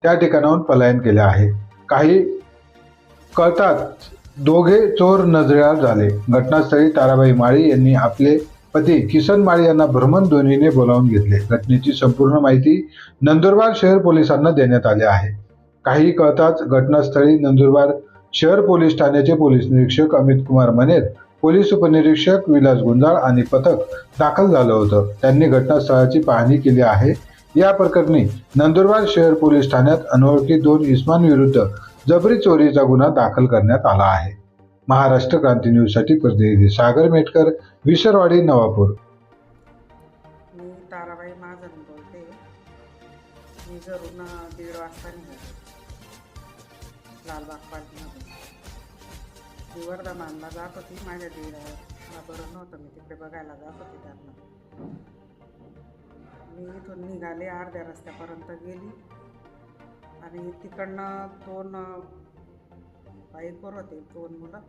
त्या ठिकाणाहून पलायन केले आहे। काही कळताच दोघे चोर नजरेआड झाले। घटनास्थळी ताराबाई माळी यांनी आपले पती किसन माळी यांना भ्रमणध्वनीने बोलावून घेतले। घटनेची संपूर्ण माहिती नंदुरबार शहर पोलिसांना देण्यात आली आहे। काही कळताच घटनास्थळी नंदुरबार शहर पोलीस ठाण्याचे पोलीस निरीक्षक अमित कुमार मनेर, पोलीस उपनिरीक्षक विलास गुंजाळ आणि पथक दाखल झालं होतं। त्यांनी घटनास्थळाची पाहणी केली आहे। या प्रकरणी नंदुरबार शहर पोलीस ठाण्यात अनोळखी 2 इसमांविरुद्ध जबरी चोरीचा गुन्हा दाखल करण्यात आला आहे। महाराष्ट्र क्रांती न्यूज साठी प्रतिनिधी सागर मेटकर, विसरवाडी, नवापूर। मी ताराबाई महाजन बोलते। मी घरून 1:30 वाजता निघाले लालबाग पार्कमधून। मी वर्धमानला जात होती, माझ्या दीराला बरं नव्हतं, मी तिकडे बघायला जात होती त्यांना। मी इथून निघाले, अर्ध्या रस्त्यापर्यंत गेली आणि तिकडनं 2 बाईकवर होते 2 मुलं।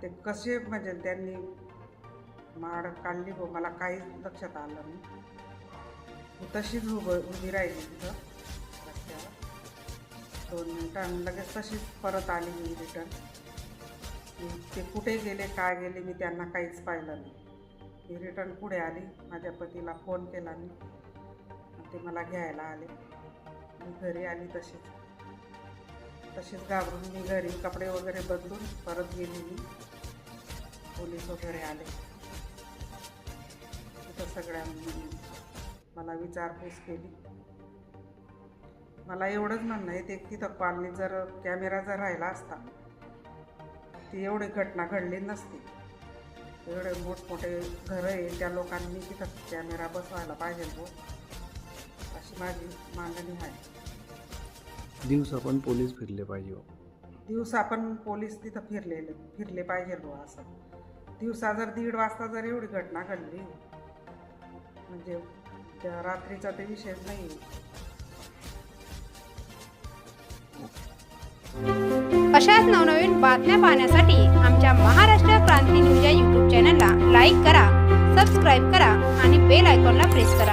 ते कसे म्हणजे त्यांनी माड काढली व मला काहीच लक्षात आलं नाही। मी तशीच उभी राहिली तिथं रस्त्यावर 2 मिनटं आणि लगेच तशीच परत आली मी रिटर्न। ते कुठे गेले काय गेले मी त्यांना काहीच पाहिलं नाही। मी रिटर्न पुढे आली, माझ्या पतीला फोन केला मी, ते मला घ्यायला आले। मी घरी आली तशीच घाबरून मी घरी कपडे वगैरे बदलून परत गेली। मी पोलीस वगैरे आले, तिथं सगळ्यांनी मला विचारपूस केली। मला एवढंच म्हणणं आहे ते तिथं कॉलनीत जर कॅमेरा जर राहिला असता ती एवढी घटना घडली नसती। एवढे मोठमोठे घरं आहे, त्या लोकांनी तिथं कॅमेरा बसवायला पाहिजे हो, अशी माझी मागणी आहे। दिवसा पण पोलीस फिरले पाहिजे। दिवसा पण पोलीस तिथं फिरले पाहिजे हो। असं दिवसा जर 1:30 वाजता जर एवढी घटना घडली म्हणजे त्या रात्रीचा ते विषयच नाही। अशाच नवनवीन बातम्या पाहण्यासाठी आमच्या महाराष्ट्र क्रांती न्यूज या यूट्यूब चॅनलला लाईक करा, सबस्क्राईब करा आणि बेल आयकॉनला प्रेस करा।